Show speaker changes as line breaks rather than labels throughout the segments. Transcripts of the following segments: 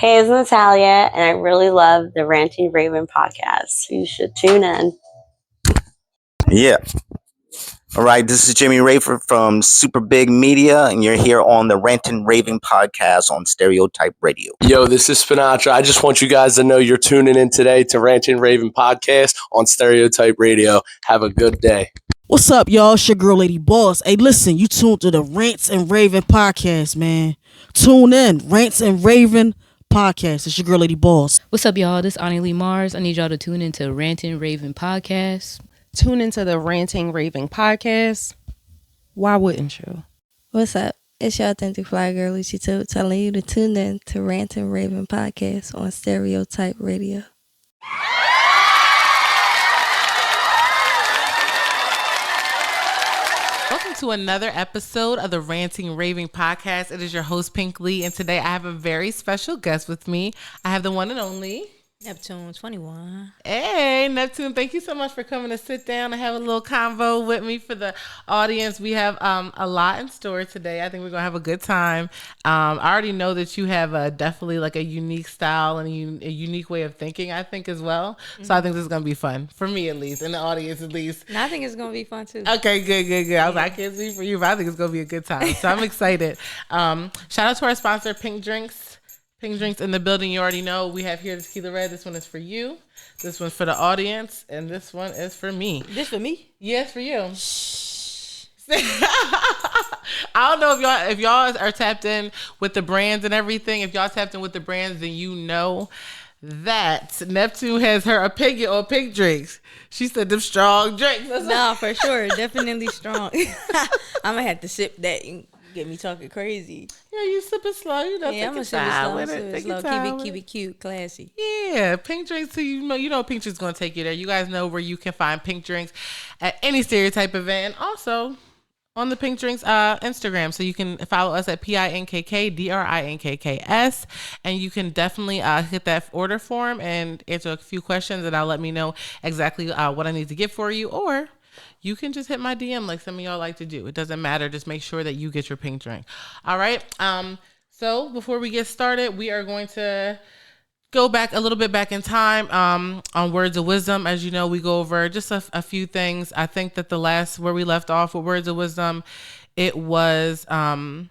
Hey, it's Natalia, and I really love the Ranting Raving Podcast. You should tune in.
Yeah. All right. This is Jimmy Raver from Super Big Media, and you're here on the Ranting Raving Podcast on Stereotype Radio.
Yo, this is Spinatra. I just want you guys to know you're tuning in today to Ranting Raving Podcast on Stereotype Radio. Have a good day.
What's up, y'all? It's your girl, Lady Boss. Hey, listen, you tuned to the Rants and Raving Podcast, man. Tune in, Rants and Raving Podcast. It's your girl, Lady Boss.
What's up, y'all? This is Ani Lee Mars. I need y'all to tune into Ranting Raving Podcast.
Tune into the Ranting Raving Podcast. Why wouldn't you?
What's up? It's your authentic fly girl, Lucy Toad, telling you to tune in to Ranting Raving Podcast on Stereotype Radio.
Welcome to another episode of the Ranting Raving Podcast. It is your host, Pink Lee, and today I have a very special guest with me. I have the one and only
NEPTUNE XXI.
Hey, Neptune, thank you so much for coming to sit down and have a little convo with me. For the audience, we have a lot in store today. I think we're going to have a good time. I already know that you have definitely like a unique style and a unique way of thinking, I think, as well. Mm-hmm. So I think this is going to be fun, for me at least, and the audience at least.
And I think it's going to be fun too.
Okay, good. I was like, I can't speak for you, but I think it's going to be a good time. So I'm excited. Shout out to our sponsor, Pink Drinks. Pink Drinks in the building. You already know we have here the tequila red. This one is for you. This one's for the audience, and this one is for me.
This for me?
Yes, for you. Shh. I don't know if y'all are tapped in with the brands and everything. If y'all tapped in with the brands, then you know that Neptune has her opinion on Pink Drinks. She said them strong drinks.
No, for sure, definitely strong. I'm gonna have to sip that and get me talking crazy.
Yeah, you sip it slow. You know,
yeah, I'm gonna sip it slow. Keep it cute, classy.
Yeah, Pink Drinks. So you know Pink Drinks is gonna take you there. You guys know where you can find Pink Drinks at any Stereotype event, and also on the Pink Drinks Instagram. So you can follow us at PINKKDRINKKS, and you can definitely hit that order form and answer a few questions, and I'll let me know exactly what I need to get for you, or you can just hit my DM like some of y'all like to do. It doesn't matter. Just make sure that you get your pink drink. All right. So before we get started, we are going to go back a little bit back in time on Words of Wisdom. As you know, we go over just a few things. I think that the last where we left off with Words of Wisdom, it was it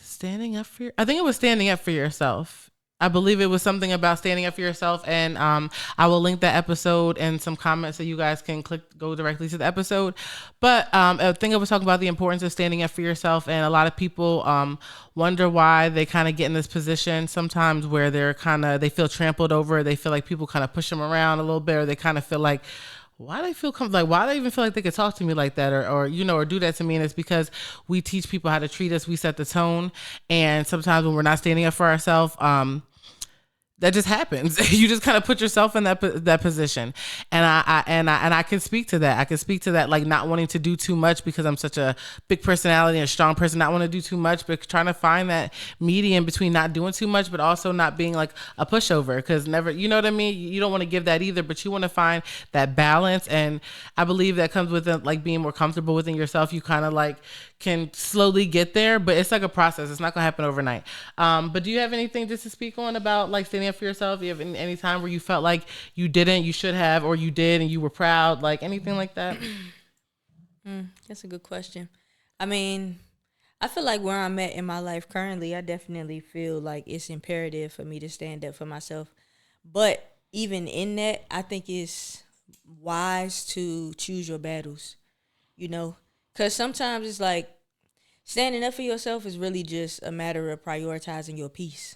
standing up for I think it was standing up for yourself. I believe it was something about standing up for yourself, and I will link that episode and some comments so you guys can go directly to the episode. But I think I was talking about the importance of standing up for yourself, and a lot of people wonder why they kind of get in this position sometimes where they feel trampled over. They feel like people kind of push them around a little bit, or they kind of feel like, why do they feel why do they even feel like they could talk to me like that or do that to me? And it's because we teach people how to treat us. We set the tone, and sometimes when we're not standing up for ourselves, that just happens. You just kind of put yourself in that position, and I can speak to that. I can speak to that, like not wanting to do too much because I'm such a big personality and a strong person. Not want to do too much, but trying to find that medium between not doing too much, but also not being like a pushover. Because never, you know what I mean. You don't want to give that either, but you want to find that balance. And I believe that comes with like being more comfortable within yourself. You kind of like can slowly get there, but it's like a process. It's not gonna happen overnight. But do you have anything just to speak on about like standing up for yourself? Do you have any time where you felt like you didn't, you should have, or you did and you were proud, like anything like that?
That's a good question. I mean, I feel like where I'm at in my life currently, I definitely feel like it's imperative for me to stand up for myself. But even in that, I think it's wise to choose your battles, because sometimes it's like standing up for yourself is really just a matter of prioritizing your peace.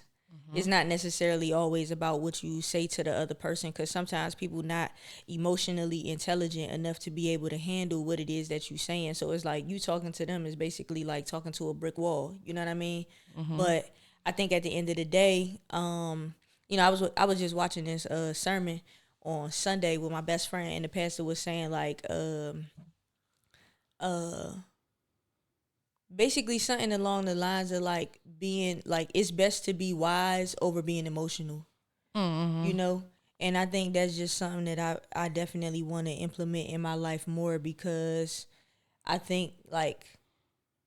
It's not necessarily always about what you say to the other person, because sometimes people not emotionally intelligent enough to be able to handle what it is that you're saying. So it's like you talking to them is basically like talking to a brick wall. You know what I mean? But I think at the end of the day, I was just watching this sermon on Sunday with my best friend, and the pastor was saying like basically something along the lines of like being like it's best to be wise over being emotional. And I think that's just something that I definitely want to implement in my life more, because I think like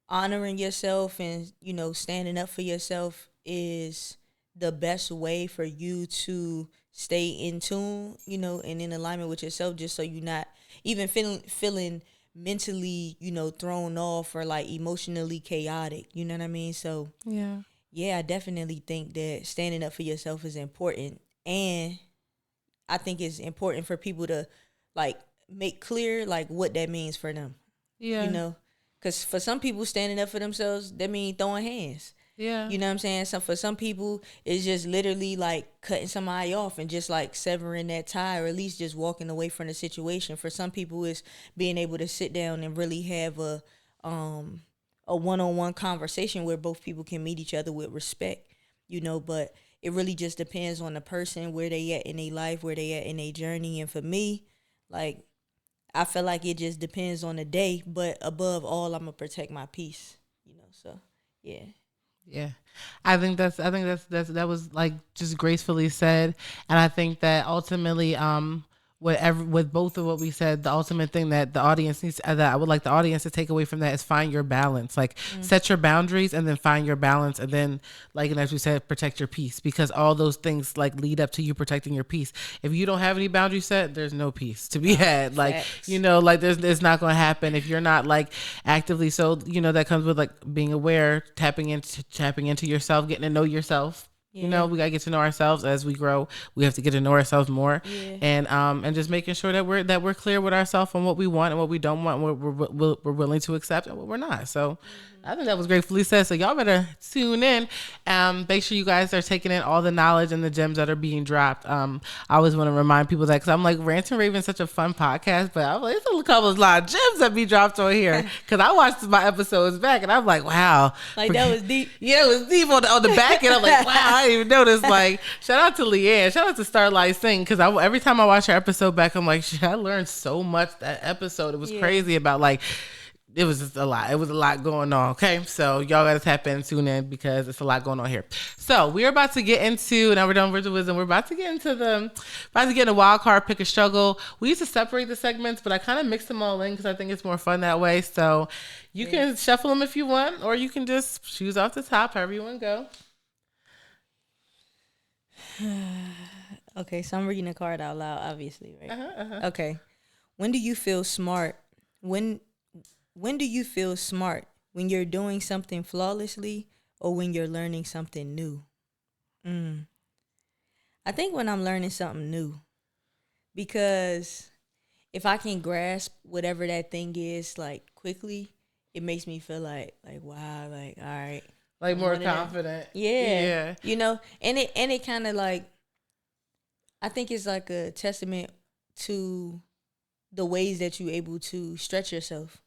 honoring yourself and standing up for yourself is the best way for you to stay in tune, you know, and in alignment with yourself, just so you're not even feeling mentally, you know, thrown off or like emotionally chaotic. You know what I mean? So yeah, I definitely think that standing up for yourself is important. And I think it's important for people to like make clear like what that means for them.
Yeah.
You know, because for some people, standing up for themselves, that means throwing hands.
Yeah.
You know what I'm saying? So for some people, it's just literally like cutting somebody off and just like severing that tie, or at least just walking away from the situation. For some people, it's being able to sit down and really have a one-on-one conversation where both people can meet each other with respect. You know, but it really just depends on the person, where they at in their life, where they at in their journey. And for me, like, I feel like it just depends on the day. But above all, I'm gonna protect my peace. You know, so yeah.
Yeah. I think that was like just gracefully said. And I think that ultimately, with both of what we said, the ultimate thing that the audience needs, that I would like the audience to take away from that is find your balance. Like set your boundaries and then find your balance. And then, like, and as we said, protect your peace, because all those things like lead up to you protecting your peace. If you don't have any boundaries set, there's no peace to be had. Like,
facts.
you know, like it's not going to happen if you're not like actively. So, you know, that comes with like being aware, tapping into yourself, getting to know yourself. You know, we gotta get to know ourselves as we grow. We have to get to know ourselves more, and just making sure that we're clear with ourselves on what we want and what we don't want, and what we're willing to accept and what we're not. So, I think that was gratefully said. So y'all better tune in. Make sure you guys are taking in all the knowledge and the gems that are being dropped. I always want to remind people that, because I'm like, Ranting Raving is such a fun podcast, but I'm like, it's a couple of lot of gems that be dropped on here, because I watched my episodes back and I'm like, wow,
Like, that was deep.
Yeah, it was deep on the back end. I'm like, wow, I didn't even notice. Like, shout out to Leanne. Shout out to Starlight Singh, because every time I watch her episode back, I'm like, shit, I learned so much that episode. It was crazy about like, it was just a lot. It was a lot going on. Okay. So y'all got to tap in and tune in, because it's a lot going on here. So we're about to get into, now we're done with the wisdom. We're about to get into a wild card, pick a struggle. We used to separate the segments, but I kind of mixed them all in because I think it's more fun that way. So you can shuffle them if you want, or you can just choose off the top, however you want to go.
Okay, so I'm reading the card out loud, obviously, right? Okay. When do you feel smart? When do you feel smart? When you're doing something flawlessly, or when you're learning something new? I think when I'm learning something new, because if I can grasp whatever that thing is like quickly, it makes me feel like wow, like all right,
Like more confident.
Yeah. You know, and it kind of like, I think it's like a testament to the ways that you're able to stretch yourself.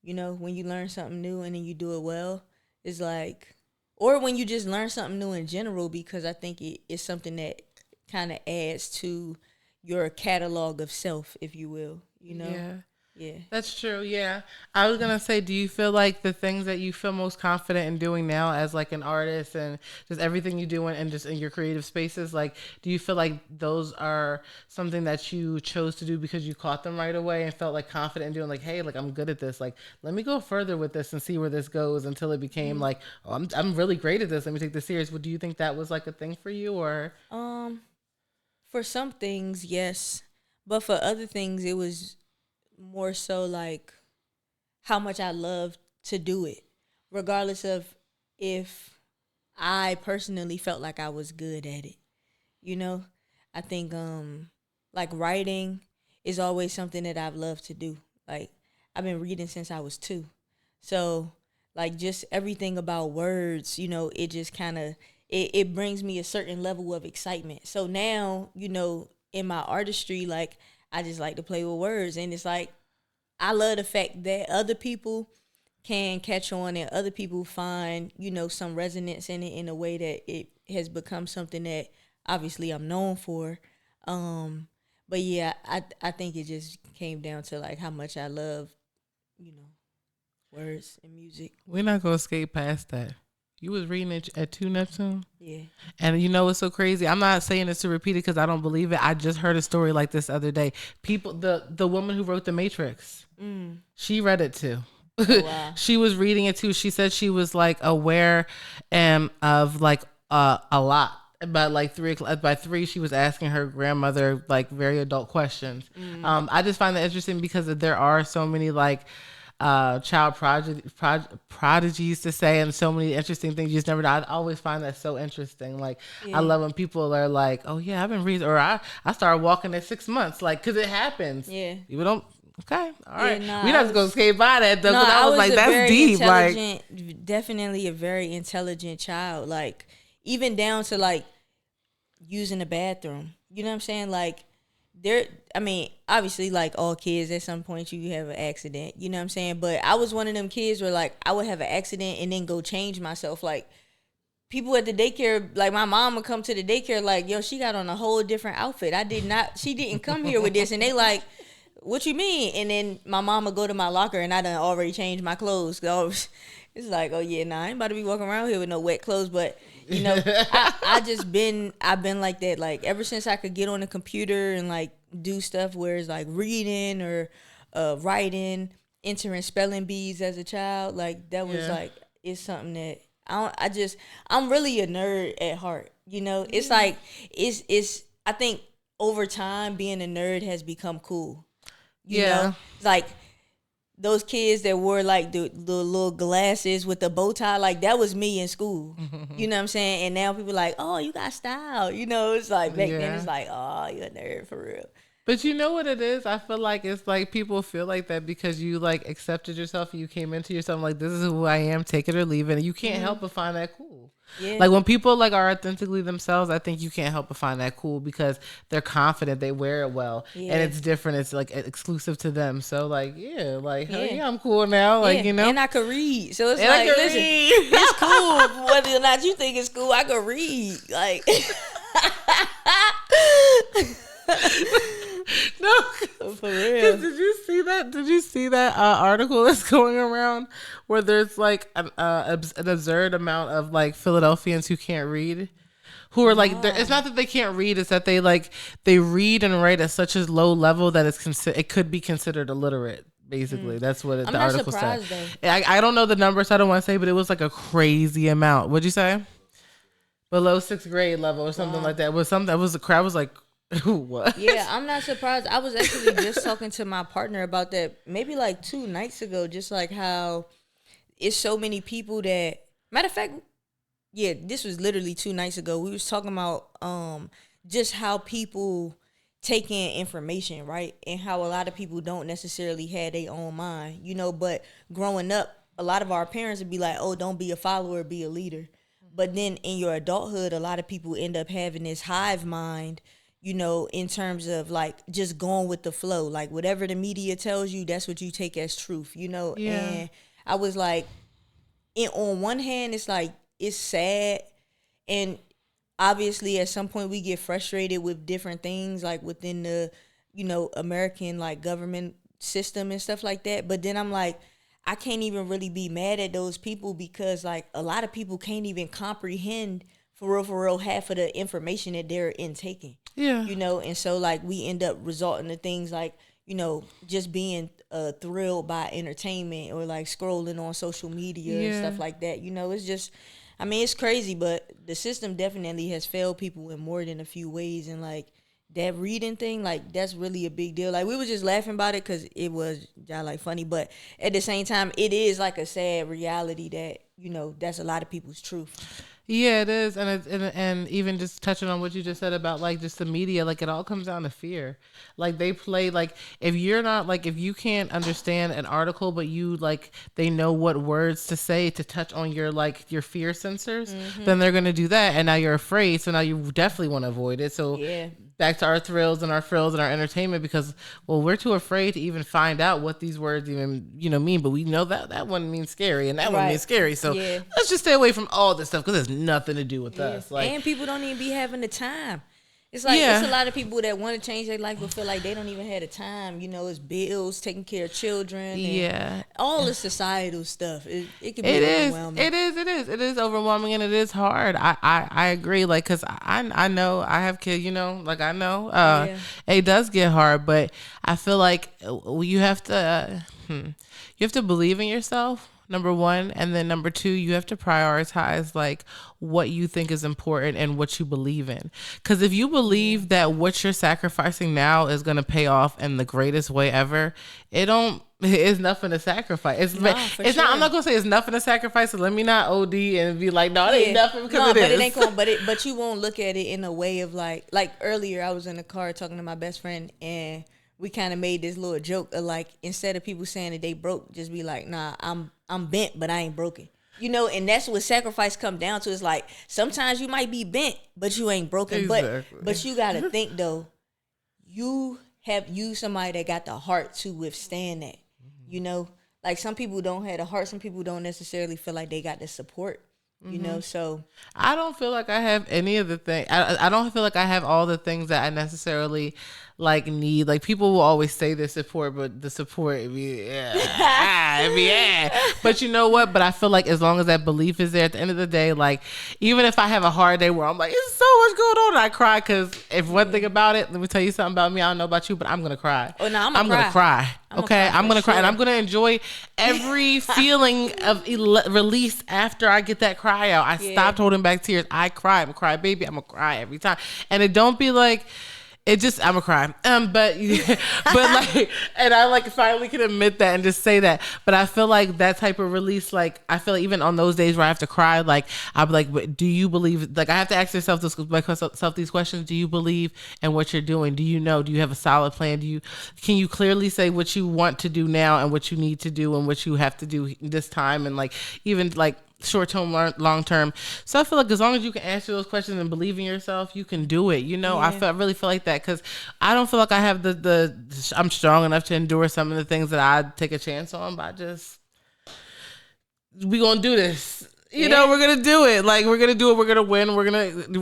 You know, when you learn something new and then you do it well, it's like, or when you just learn something new in general, because I think it's something that kind of adds to your catalog of self, if you will, you know? Yeah.
That's true. Yeah. I was going to say, do you feel like the things that you feel most confident in doing now as like an artist and just everything you do and just in your creative spaces, like, do you feel like those are something that you chose to do because you caught them right away and felt like confident in doing, like, hey, like, I'm good at this. Like, let me go further with this and see where this goes, until it became like, oh, I'm really great at this. Let me take this serious. Well, do you think that was like a thing for you, or?
For some things, yes. But for other things, it was more so like how much I love to do it, regardless of if I personally felt like I was good at it. You know, I think like writing is always something that I've loved to do. Like, I've been reading since I was 2. So like just everything about words, you know, it just kind of it brings me a certain level of excitement. So now, you know, in my artistry, like, I just like to play with words. And it's like, I love the fact that other people can catch on and other people find, you know, some resonance in it in a way that it has become something that obviously I'm known for. But yeah, I think it just came down to like how much I love, you know, words and music.
We're not going to skate past that. You was reading it at 2 Neptune?
Yeah.
And you know what's so crazy? I'm not saying this to repeat it because I don't believe it. I just heard a story like this the other day. People, the woman who wrote The Matrix, she read it too.
Oh, wow.
She was reading it too. She said she was like aware of like a lot. By like 3 o'clock, by 3, she was asking her grandmother like very adult questions. I just find that interesting because there are so many like child prodigies to say, and so many interesting things you just never know. I always find that so interesting. Like I love when people are like, "Oh yeah, I've been reading," or I started walking at 6 months, like because it happens.
Yeah,
people don't. Okay, all right.
Nah,
We not just gonna skate by that though.
No,
I was like, that's deep.
Like, definitely a very intelligent child. Like, even down to like using the bathroom. You know what I'm saying? Like, I mean, obviously, like all kids, at some point you have an accident. You know what I'm saying? But I was one of them kids where like I would have an accident and then go change myself. Like, people at the daycare, like my mom would come to the daycare, like, yo, she got on a whole different outfit. She didn't come here with this, and they like, what you mean? And then my mom would go to my locker and I done already changed my clothes. So it's like, oh yeah, nah, I ain't about to be walking around here with no wet clothes. But you know, I've been like that. Like ever since I could get on the computer and like do stuff where it's like reading or writing, entering spelling bees as a child. Like that was like, it's something that I'm really a nerd at heart. You know, it's like, I think over time being a nerd has become cool. You know, like those kids that wore like the little glasses with the bow tie, like that was me in school. You know what I'm saying? And now people like, oh, you got style. You know, it's like back then it's like, oh, you're a nerd for real.
But you know what it is? I feel like it's like people feel like that because you like accepted yourself and you came into yourself like, this is who I am, take it or leave it. And you can't help but find that cool. Yeah. Like when people like are authentically themselves, I think you can't help but find that cool because they're confident, they wear it well, and it's different. It's like exclusive to them. So like, like, hell yeah, I'm cool now. Like, you know,
and I could read. So it's like, listen, it's cool whether or not you think it's cool. I could read. Like,
no,
for real.
Did you see that? Did you see that article that's going around where there's like an absurd amount of like Philadelphians who can't read, who are like, it's not that they can't read, it's that they read and write at such a low level that it could be considered illiterate. Basically, that's what the article said. I don't know the numbers, I don't want to say, but it was like a crazy amount. What'd you say? Below 6th grade level or something like that. It was something that was the crowd was like, what?
Yeah, I'm not surprised. I was actually just talking to my partner about that maybe like 2 nights ago, just like how it's so many people that, matter of fact, yeah, this was literally 2 nights ago. We was talking about just how people take in information, right? And how a lot of people don't necessarily have their own mind, you know, but growing up, a lot of our parents would be like, oh, don't be a follower, be a leader. But then in your adulthood, a lot of people end up having this hive mind, you know, in terms of like just going with the flow. Like whatever the media tells you, that's what you take as truth, you know? Yeah. And I was like, on one hand, it's like, it's sad. And obviously at some point we get frustrated with different things like within the, you know, American like government system and stuff like that. But then I'm like, I can't even really be mad at those people because like a lot of people can't even comprehend for real half of the information that they're intaking. Yeah. You know, and so like we end up resorting to things like, you know, just being thrilled by entertainment or like scrolling on social media and stuff like that. You know, it's just, I mean, it's crazy, but the system definitely has failed people in more than a few ways. And like that reading thing, like that's really a big deal. Like we were just laughing about it because it was like funny, but at the same time, it is like a sad reality that, you know, that's a lot of people's truth.
Yeah, it is, and even just touching on what you just said about like just the media, like it all comes down to fear. Like they play like if you can't understand an article, but you like they know what words to say to touch on your like your fear sensors, then they're gonna do that, and now you're afraid. So now you definitely want to avoid it. So back to our thrills and our frills and our entertainment because we're too afraid to even find out what these words even mean, but we know that one means scary and that one means scary. So let's just stay away from all this stuff because there's nothing to do with us. Like,
and people don't even be having the time. It's like it's a lot of people that want to change their life but feel like they don't even have the time. You know, it's bills, taking care of children, and all the societal stuff. It can be overwhelming.
It is overwhelming and it is hard. I agree. Like, cause I know I have kids. You know, like I know it does get hard, but I feel like you have to believe in yourself. number one. And then number two, you have to prioritize like what you think is important and what you believe in. Because if you believe that what you're sacrificing now is going to pay off in the greatest way ever, it's nothing to sacrifice. It's
sure.
not. I'm not gonna say it's nothing to sacrifice. So let me not OD and be like, no, it ain't nothing because
it ain't going. But you won't look at it in a way of like earlier. I was in the car talking to my best friend, and we kind of made this little joke of like, instead of people saying that they broke, just be like, nah, I'm bent, but I ain't broken. You know, and that's what sacrifice come down to. Is like, sometimes you might be bent, but you ain't broken.
Exactly.
But you gotta think though, you somebody that got the heart to withstand that. You know, like some people don't have the heart. Some people don't necessarily feel like they got the support. You know, so
I don't feel like I have any of the things. I don't feel like I have all the things that I necessarily like need. Like people will always say the support, but the support it'd be But you know what? But I feel like as long as that belief is there, at the end of the day, like even if I have a hard day where I'm like, it's so much going on, and I cry because if one thing about it, let me tell you something about me. I don't know about you, but I'm gonna cry.
Oh no,
I'm gonna cry. Okay, I'm gonna cry, and I'm gonna enjoy every feeling of release after I get that cry out. I stopped holding back tears. I cry. I'm a cry baby. I'm gonna cry every time, and it don't be like. It just, I'm a cry. But like, and I like finally can admit that and just say that. But I feel like that type of release, like, I feel like even on those days where I have to cry, like, I'll be like, do you believe, like, I have to ask myself these questions. Do you believe in what you're doing? Do you know? Do you have a solid plan? Can you clearly say what you want to do now and what you need to do and what you have to do this time? And like, even like, short-term, long-term. So I feel like as long as you can answer those questions and believe in yourself, you can do it. You know, I really feel like that because I don't feel like I have I'm strong enough to endure some of the things that I take a chance on, but we gonna do this. You know, we're gonna do it. Like we're gonna do it. We're gonna win. We're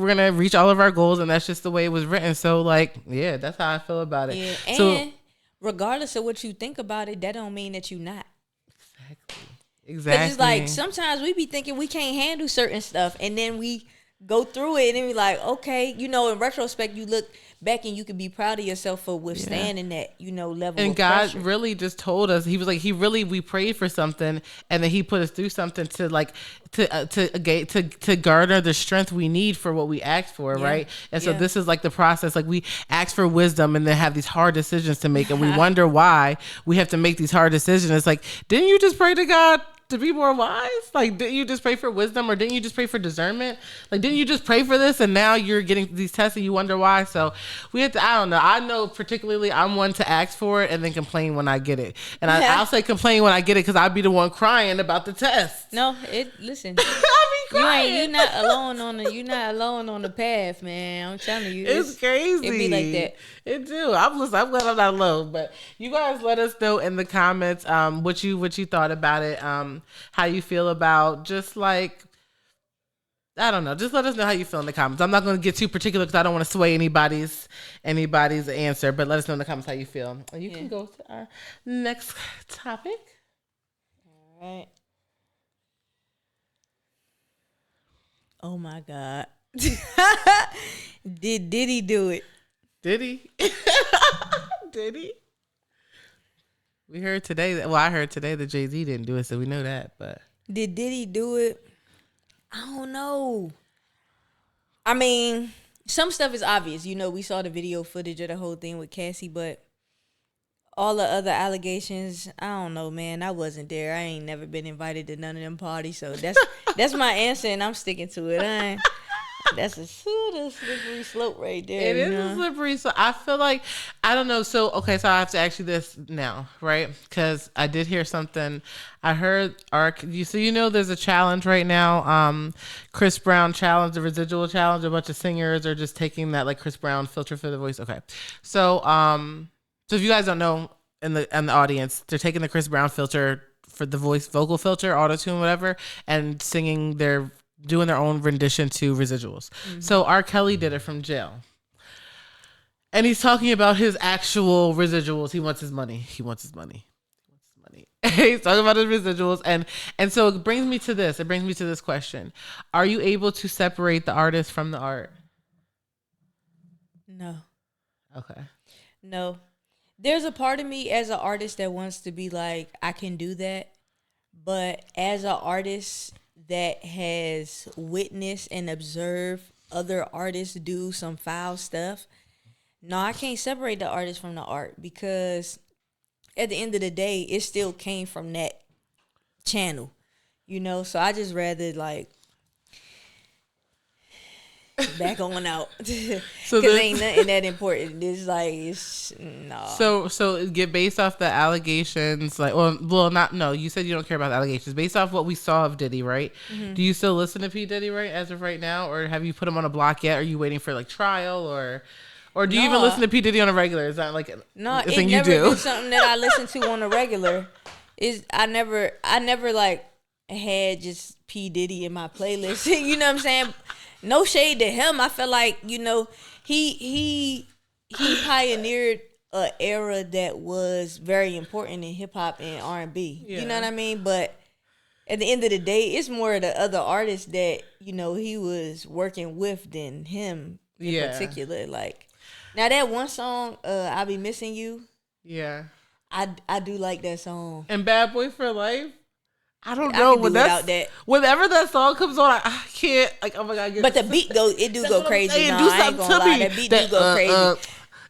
gonna reach all of our goals, and that's just the way it was written. So like, yeah, that's how I feel about it.
Yeah. And
so,
regardless of what you think about it, that don't mean that you're not.
Exactly.
It's like sometimes we be thinking we can't handle certain stuff, and then we go through it, and then we like, okay, you know, in retrospect, you look back and you can be proud of yourself for withstanding that, you know, level.
And
of
God
pressure.
really just told us. He was like, we prayed for something, and then He put us through something to like to garner the strength we need for what we asked for, right? And so this is like the process. Like we ask for wisdom, and then have these hard decisions to make, and we wonder why we have to make these hard decisions. It's like, didn't you just pray to God to be more wise? Like, didn't you just pray for wisdom, or didn't you just pray for discernment? Like, didn't you just pray for this, and now you're getting these tests and you wonder why? So we have to, I don't know. I know particularly I'm one to ask for it and then complain when I get it. And I'll say complain when I get it because I'll be the one crying about the test.
No, listen.
I'll be crying.
You're not alone on the path, man. I'm telling you.
It's crazy.
It be like that.
It do. I'm glad I'm not alone. But you guys let us know in the comments what you thought about it, how you feel about just like, I don't know. Just let us know how you feel in the comments. I'm not going to get too particular because I don't want to sway anybody's answer, but let us know in the comments how you feel. And you can go to our next topic.
All right. Oh my God. Did Diddy do it?
Did he? Did he? We heard today that, well, I heard today that Jay-Z didn't do it, so we know that, but.
Did Diddy do it? I don't know. I mean, some stuff is obvious. You know, we saw the video footage of the whole thing with Cassie, but all the other allegations, I don't know, man. I wasn't there. I ain't never been invited to none of them parties, so that's my answer, and I'm sticking to it. That's a slippery slope right there.
It is a slippery. So I feel like, I don't know. So, okay, so I have to ask you this now, right? Because I did hear something. I heard, you know there's a challenge right now. Chris Brown challenge, the residual challenge. A bunch of singers are just taking that like Chris Brown filter for the voice. Okay. So, so if you guys don't know in the audience, they're taking the Chris Brown filter for the vocal filter, auto-tune, whatever, and doing their own rendition to residuals. Mm-hmm. So R. Kelly did it from jail. And he's talking about his actual residuals. He wants his money. He's talking about his residuals. And so it brings me to this question. Are you able to separate the artist from the art?
No.
Okay.
No. There's a part of me as an artist that wants to be like, I can do that. But as an artist that has witnessed and observed other artists do some foul stuff, no, I can't separate the artist from the art, because at the end of the day, it still came from that channel, So I just rather like back on out, because ain't nothing that important. It's like no.
So get based off the allegations, like, you said you don't care about the allegations. Based off what we saw of Diddy, right? Mm-hmm. Do you still listen to P Diddy, right, as of right now, or have you put him on a block yet? Are you waiting for like trial, or do you even listen to P Diddy on a regular? Is that like a thing you do?
Been something that I listen to on a regular. I never like had just P Diddy in my playlist. You know what I'm saying? No shade to him. I feel like, he pioneered an era that was very important in hip hop and R&B. Yeah. You know what I mean? But at the end of the day, it's more of the other artists that, he was working with than him in particular. Like, now that one song, I'll Be Missing You.
Yeah.
I do like that song.
And Bad Boy for Life? I don't know. Whenever that song comes on, I can't. Like, oh my God.
But the beat go crazy. No, I ain't gonna lie. That beat do go crazy.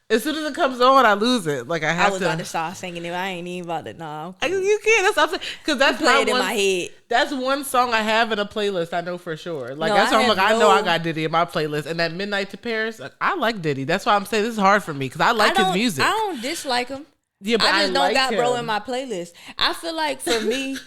As soon as it comes on, I lose it. Like, I was
about to start singing it. I ain't even about to. No,
you can't. That's what I'm saying. Because that's
playing in my head.
That's one song I have in a playlist. I know for sure. Like, that's why I'm like, I know I got Diddy in my playlist. And that Midnight to Paris, like, I like Diddy. That's why I'm saying this is hard for me, because I like his music.
I don't dislike him.
Yeah, but
I just don't
like
got
him.
bro in my playlist. I feel like for me,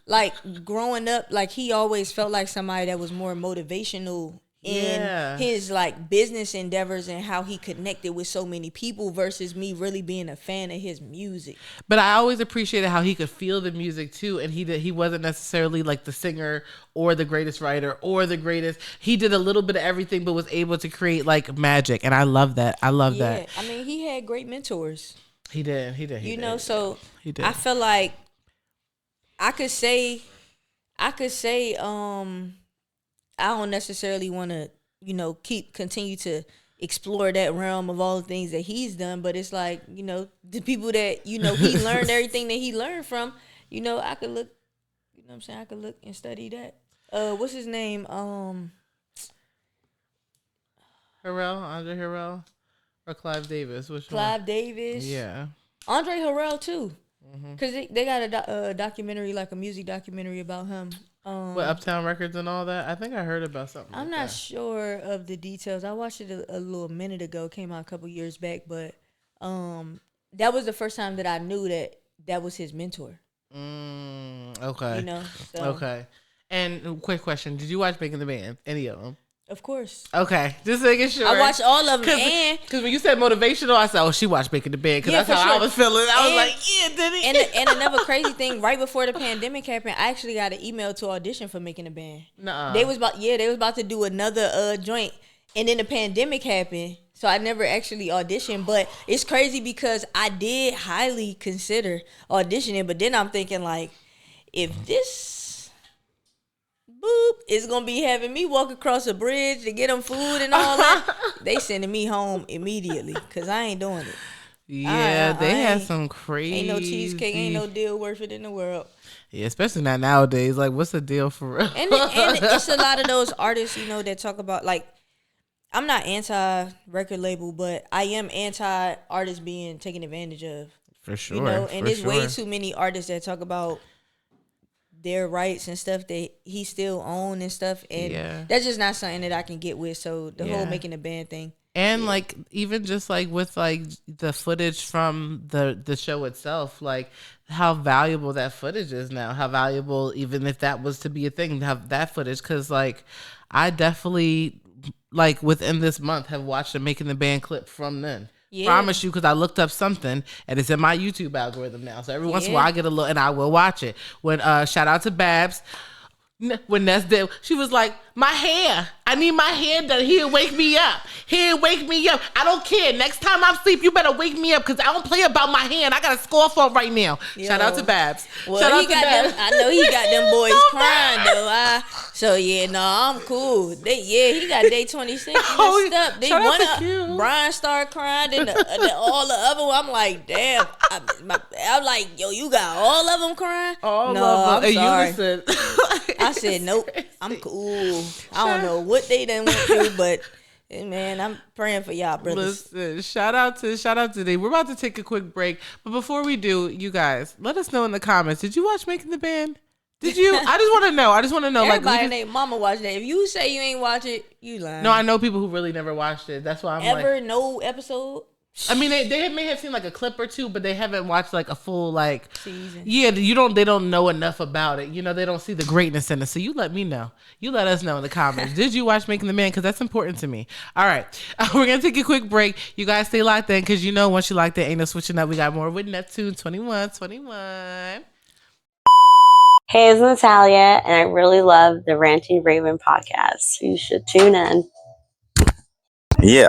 like growing up, like he always felt like somebody that was more motivational in his like business endeavors and how he connected with so many people versus me really being a fan of his music.
But I always appreciated how he could feel the music too, and he wasn't necessarily like the singer or the greatest writer or the greatest. He did a little bit of everything, but was able to create like magic, and I love that. I love that.
I mean, he had great mentors.
He did.
So
he did.
I feel like I could say I don't necessarily want to, continue to explore that realm of all the things that he's done, but it's like, the people that, he learned everything that he learned from, I could look, what I'm saying? I could look and study that. What's his name?
Andre Harrell? Or Clive Davis? Which
Clive
one?
Davis.
Yeah.
Andre Harrell too. Because they got a documentary, like a music documentary about him.
With Uptown Records and all that? I think I heard about something.
I'm not sure of the details. I watched it a little minute ago. Came out a couple years back. But that was the first time that I knew that was his mentor.
Okay. Okay. And quick question. Did you watch Making the Band? Any of them?
Of course.
Okay, just making sure.
I watched all of them,
because when you said motivational, I said, "Oh, she watched Making the Band," because that's how I was feeling. I was like, "Yeah, did he?"
And another crazy thing, right before the pandemic happened, I actually got an email to audition for Making the Band.
Nuh-uh.
They was about to do another joint, and then the pandemic happened, so I never actually auditioned. But it's crazy because I did highly consider auditioning, but then I'm thinking like, if this is gonna be having me walk across a bridge to get them food and all that, they sending me home immediately because I ain't doing it.
Yeah, they had some crazy.
Ain't no cheesecake, ain't no deal worth it in the world.
Yeah, especially not nowadays. Like, what's the deal for real?
And it's a lot of those artists, that talk about, like, I'm not anti record label, but I am anti artists being taken advantage of.
For sure.
And there's way too many artists that talk about their rights and stuff that he still own and stuff, and that's just not something that I can get with. So the whole Making a Band thing,
and like even just like with like the footage from the show itself, like how valuable that footage is now, how valuable, even if that was to be a thing, to have that footage, because like I definitely like within this month have watched a Making the Band clip from then. Yeah. Promise you, because I looked up something and it's in my YouTube algorithm now. So every once in a while I get a little, and I will watch it. When shout out to Babs, when Ness did, she was like, My hair. I need my hair done. He'll wake me up. I don't care. Next time I'm asleep, you better wake me up because I don't play about my hair and I got a score for it right now.
Yo.
Shout out to Babs.
Well,
Shout out
he
to
got
Babs.
them. I know he got them boys
So
crying
bad.
though. So yeah, no, I'm cool. He got day 26
Oh,
messed up. They
shout out to
wanna
Q.
Brian started crying, then all the other one. I'm like, damn. I'm like, yo, you got all of them crying?
All
no,
of them.
I'm sorry.
Unison.
I said, nope, I'm cool. I don't know what they done went through, but man, I'm praying for y'all, brothers.
Listen, shout out to them. We're about to take a quick break, but before we do, you guys, let us know in the comments. Did you watch Making the Band? Did you? I just want to know.
Everybody and their mama watched that. If you say you ain't watch it, you lying.
No, I know people who really never watched it. That's why I'm like,
no episode.
I mean, they may have seen like a clip or two, but they haven't watched like a full like
season.
Yeah, they don't know enough about it. You know, they don't see the greatness in it. So you let me know. You let us know in the comments. Did you watch Making the Man? Because that's important to me. All right, we're gonna take a quick break. You guys stay locked in because you know once you locked in, ain't no switching up. We got more with NEPTUNE 21.
Hey, it's Natalia, and I really love the Ranting Raving Podcast. You should tune in.
Yeah.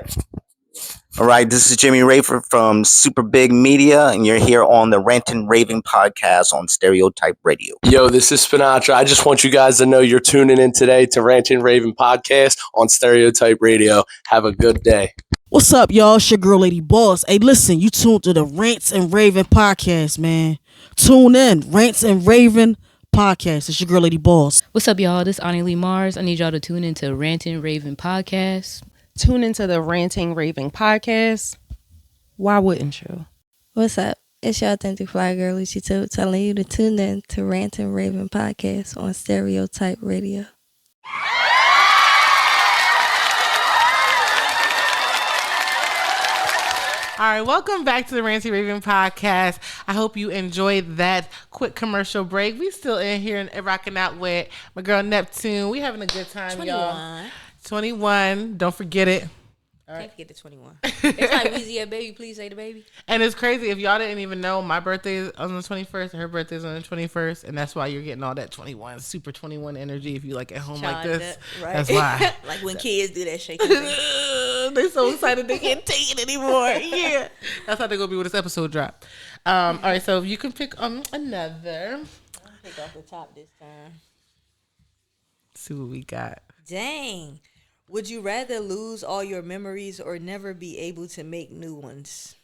All right, this is Jimmy Rafer from Super Big Media, and you're here on the Ranting Raving Podcast on Stereotype Radio.
Yo, this is Spinatra. I just want you guys to know you're tuning in today to Ranting Raving Podcast on Stereotype Radio. Have a good day.
What's up, y'all? It's your girl, Lady Boss. Hey, listen, you tuned to the Rants and Raving Podcast, man. Tune in, Rants and Raving Podcast. It's your girl, Lady Boss.
What's up, y'all? This is Annie Mars. I need y'all to tune into Ranting Raving Podcast.
Tune into the Ranting Raving Podcast. Why wouldn't you?
What's up? It's your authentic fly girl, Lucy Tube, telling you to tune in to Ranting Raving Podcast on Stereotype Radio.
All right, welcome back to the Ranting Raving Podcast. I hope you enjoyed that quick commercial break. We still in here and rocking out with my girl Neptune. We having a good time,
21.
y'all. 21. Don't forget it. All right.
Can't forget the 21. It's like Weezy at baby. Please say the baby.
And it's crazy. If y'all didn't even know, my birthday is on the 21st. Her birthday is on the 21st. And that's why you're getting all that 21, super 21 energy if you like at home like this.
Right.
That's why.
Like when kids do that shaking thing.
They're so excited they can't take it anymore. Yeah. That's how they're going to be when this episode drop. All right. So if you can pick another.
I'll pick off the top this time.
See what we got.
Dang. Would you rather lose all your memories or never be able to make new ones?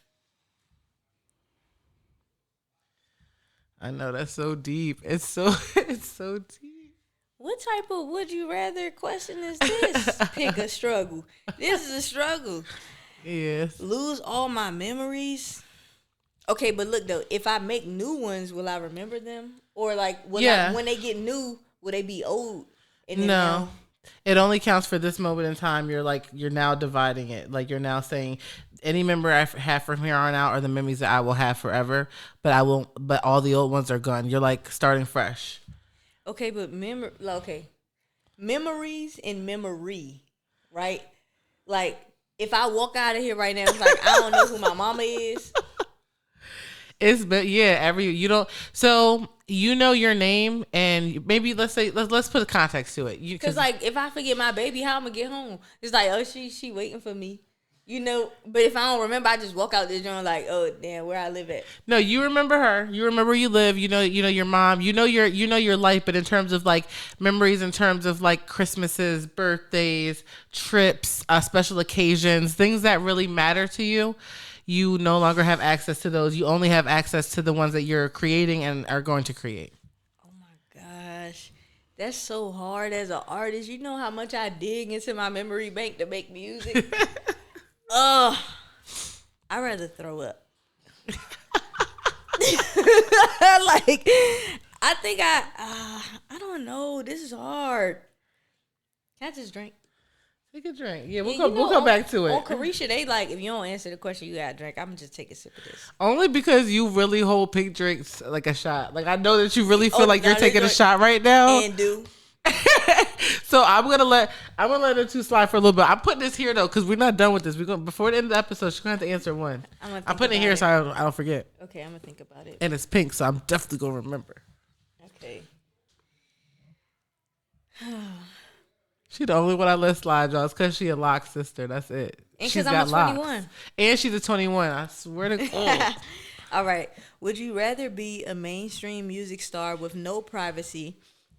I know that's so deep. It's so deep.
What type of would you rather question is this? Pick a struggle. This is a struggle.
Yes.
Lose all my memories. Okay, but look though, if I make new ones, will I remember them? Or like when they get new, will they be old? And then
No. It only counts for this moment in time. You're now dividing it. Like you're now saying any memory I have from here on out are the memories that I will have forever, but all the old ones are gone. You're like starting fresh.
Okay, but memories and memory, right? Like if I walk out of here right now, it's like I don't know who my mama is.
So you know your name, and maybe let's put a context to it.
Because like if I forget my baby, how I'm gonna get home? It's like, oh, she waiting for me, you know. But if I don't remember, I just walk out the joint like, oh damn, where I live at.
No, you remember her. You remember where you live. You know your mom. You know your life. But in terms of like memories, in terms of like Christmases, birthdays, trips, special occasions, things that really matter to you. You no longer have access to those. You only have access to the ones that you're creating and are going to create.
Oh my gosh. That's so hard as an artist. You know how much I dig into my memory bank to make music? I'd rather throw up. Like, I think I don't know. This is hard. Can I just drink?
Take a drink. Yeah, we'll come back to it.
On Carisha, they like, if you don't answer the question, you gotta drink. I'm gonna just take a sip of this.
Only because you really hold pink drinks like a shot. Like I know that you really feel like you're taking a shot right now.
And do.
So I'm gonna let it two slide for a little bit. I'm putting this here though because we're not done with this. We're going before the end of the episode. She's gonna have to answer one. I'm putting it here so I don't forget.
Okay, I'm gonna think about it.
And it's pink, so I'm definitely gonna remember.
Okay.
She the only one I let slide, y'all. It's because she a lock sister. That's it.
And
She's
because I'm
got
a
locks.
21.
And she's a 21. I swear to God.
All right. Would you rather be a mainstream music star with no privacy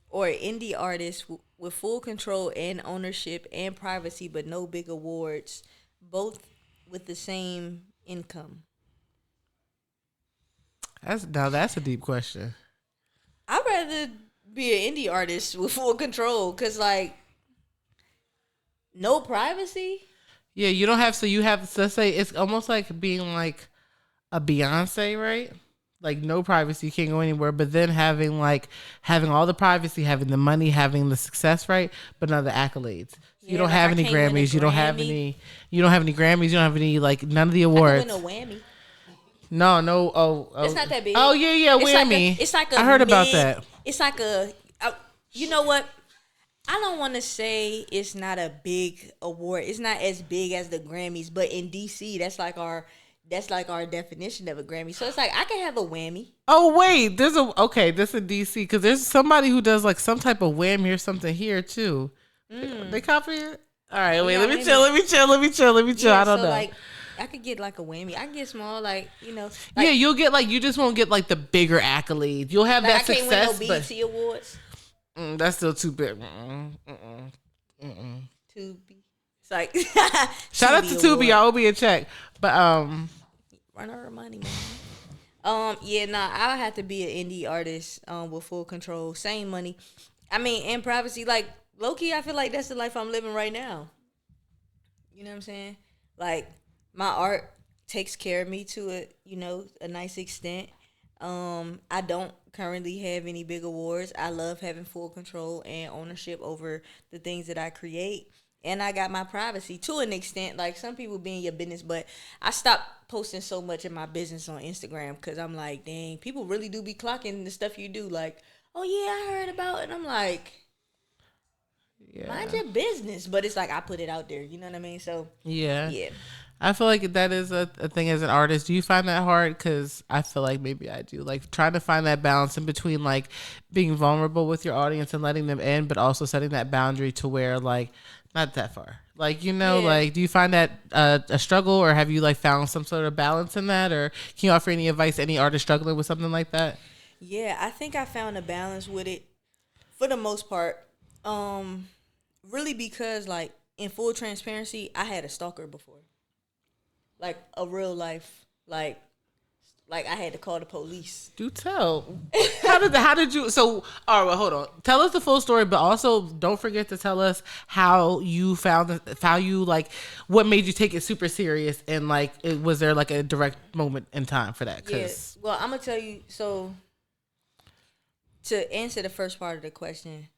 or an indie artist with full control and ownership and privacy but no big awards, both with the same income?
That's a deep question.
I'd rather be an indie artist with full control because, like, no privacy.
Yeah, you don't have. So you have. So let's say it's almost like being like a Beyonce, right? Like no privacy, you can't go anywhere. But then having all the privacy, having the money, having the success, right? But none of the accolades. So you don't have any Grammys. You don't have any. You don't have any Grammys. You don't have any like none of the awards.
I could win a whammy.
No. Oh,
it's not that big.
Oh yeah, whammy.
It's like a.
I heard about that.
It's like a. You know what? I don't want to say it's not a big award. It's not as big as the Grammys, but in DC, that's like our definition of a Grammy. So it's like I can have a whammy.
Oh wait, this is DC because there's somebody who does like some type of whammy or something here too. They copy it. All right, wait. Let me chill.
Yeah,
I don't know.
Like, I could get like a whammy. I can get small, like.
Yeah, you'll get like you just won't get like the bigger accolades. You'll have that success.
I can't win no BET awards.
That's still too big.
Tubi. It's like
shout out to Tubi. I owe me a check, but
run our money, man. Yeah, nah. I would have to be an indie artist with full control, same money. I mean, and privacy. Like low key, I feel like that's the life I'm living right now. You know what I'm saying? Like my art takes care of me to a nice extent. I don't currently have any big awards. I love having full control and ownership over the things that I create. And I got my privacy to an extent. Like some people be in your business, but I stopped posting so much of my business on Instagram because I'm like, dang, people really do be clocking the stuff you do. Like, oh yeah, I heard about it. And I'm like, mind your business. But it's like I put it out there. You know what I mean? So yeah.
I feel like that is a thing as an artist. Do you find that hard? Because I feel like maybe I do. Like trying to find that balance in between like being vulnerable with your audience and letting them in, but also setting that boundary to where like not that far. Like, like do you find that a struggle or have you like found some sort of balance in that? Or can you offer any advice to any artist struggling with something like that?
Yeah, I think I found a balance with it for the most part. Really because like in full transparency, I had a stalker before. Like a real life, like I had to call the police.
Do tell. How did you? So, all right, well, hold on. Tell us the full story, but also don't forget to tell us how you what made you take it super serious, and like, was there like a direct moment in time for that?
Yeah. Well, I'm gonna tell you. So, to answer the first part of the question,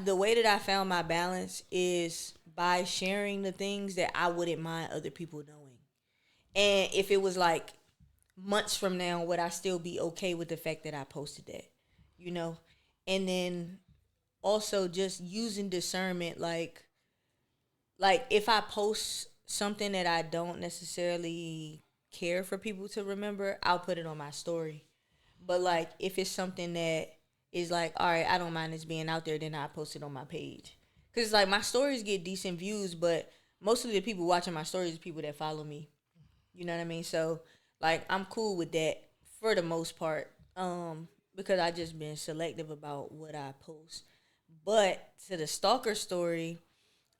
the way that I found my balance is by sharing the things that I wouldn't mind other people knowing. And if it was like months from now, would I still be okay with the fact that I posted that? And then also just using discernment, like if I post something that I don't necessarily care for people to remember, I'll put it on my story. But like if it's something that is like, all right, I don't mind this being out there, then I post it on my page. Because, like, my stories get decent views, but most of the people watching my stories are people that follow me. You know what I mean? So, like, I'm cool with that for the most part because I just been selective about what I post. But to the stalker story,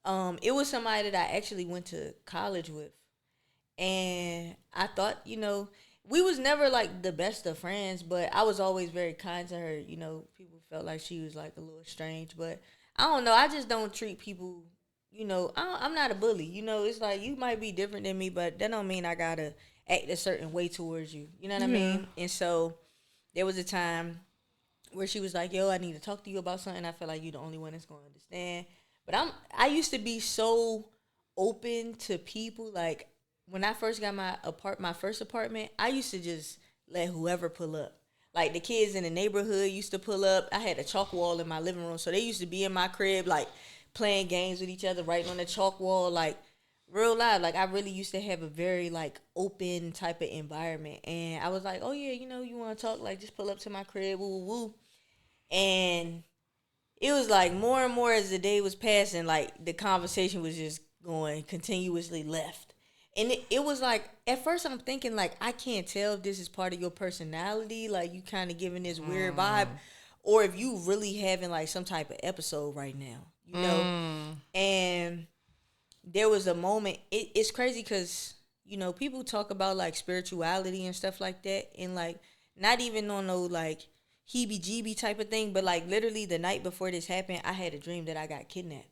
it was somebody that I actually went to college with. And I thought, we was never, like, the best of friends, but I was always very kind to her. People felt like she was, like, a little strange, but I don't know. I just don't treat people, I'm not a bully. It's like you might be different than me, but that don't mean I got to act a certain way towards you. You know what I mean? And so there was a time where she was like, yo, I need to talk to you about something. I feel like you're the only one that's going to understand. But I used to be so open to people. Like when I first got my first apartment, I used to just let whoever pull up. Like, the kids in the neighborhood used to pull up. I had a chalk wall in my living room, so they used to be in my crib, like, playing games with each other, writing on the chalk wall, like, real live. Like, I really used to have a very, like, open type of environment. And I was like, oh, yeah, you want to talk? Like, just pull up to my crib, woo, woo, woo. And it was like more and more as the day was passing, like the conversation was just going continuously left. And it was like, at first I'm thinking like, I can't tell if this is part of your personality, like you kind of giving this weird vibe, or if you really having like some type of episode right now, you know? And there was a moment, it's crazy because, you know, people talk about like spirituality and stuff like that, and like not even on no like heebie-jeebie type of thing, but like literally the night before this happened, I had a dream that I got kidnapped.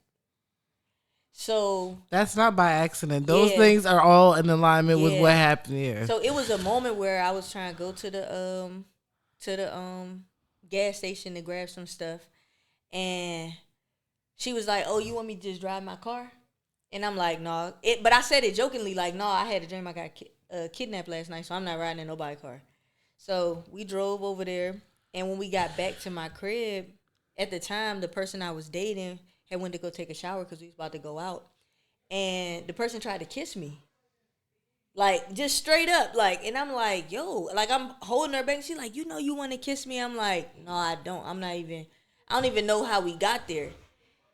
So
that's not by accident. Those
yeah.
things are all in alignment with
Yeah.
what happened here.
So it was a moment where I was trying to go to the gas station to grab some stuff, and she was like, "Oh, you want me to just drive my car?" And I'm like, "No." But I said it jokingly, like, "No, I had a dream I got kidnapped last night, so I'm not riding in nobody's car." So we drove over there, and when we got back to my crib, at the time, the person I was dating had went to go take a shower because we was about to go out, and the person tried to kiss me, like just straight up, like, and I'm like, "Yo," like I'm holding her back, and she's like, "You know, you want to kiss me?" I'm like, "No, I don't. I don't even know how we got there."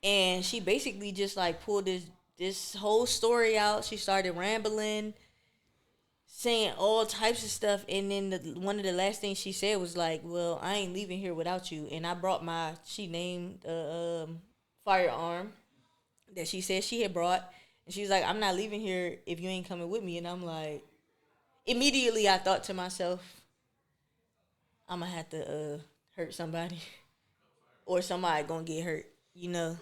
And she basically just like pulled this whole story out. She started rambling, saying all types of stuff, and then one of the last things she said was like, "Well, I ain't leaving here without you." And I brought she named firearm that she said she had brought, and she's like, "I'm not leaving here if you ain't coming with me." And I'm like, immediately I thought to myself, I'm gonna have to hurt somebody, or somebody gonna get hurt, you know.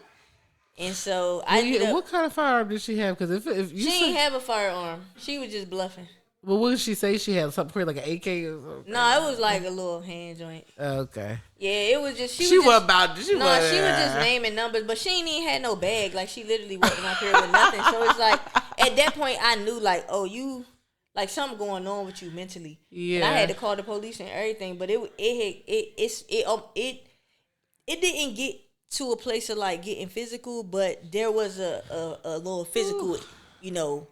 And so
what kind of firearm did she have? Because if you
she didn't have a firearm, she was just bluffing.
Well, what did she say? She had something like an AK or something?
No, it was like a little hand joint.
Okay.
Yeah, it was just
she was
just naming numbers, but she ain't even had no bag. Like she literally walked in my period with nothing. So it's like at that point I knew like, oh, you like something going on with you mentally. Yeah. And I had to call the police and everything, but it didn't get to a place of like getting physical, but there was a little physical, you know,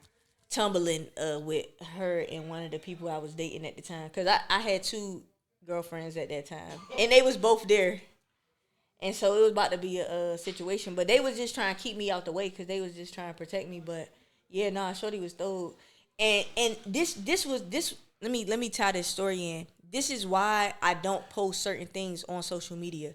tumbling with her and one of the people I was dating at the time, because I had two girlfriends at that time, and they was both there, and so it was about to be a situation, but they was just trying to keep me out the way because they was just trying to protect me. But yeah, nah, shorty was throwed, and this let me tie this story in. This is why I don't post certain things on social media.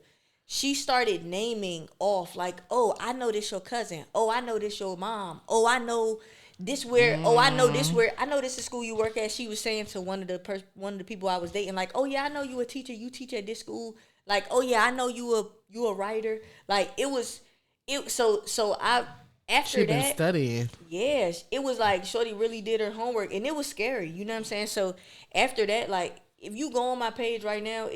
She started naming off like, "Oh, I know this your cousin. Oh, I know this your mom. Oh, I know this where. Oh, I know this where. I know this is school you work at." She was saying to one of the people I was dating, like, "Oh yeah, I know you a teacher. You teach at this school. Like, oh yeah, I know you a writer." Like so I after
She'd
that
been studying.
Yes, it was like shorty really did her homework, and it was scary. You know what I'm saying? So after that, like if you go on my page right now,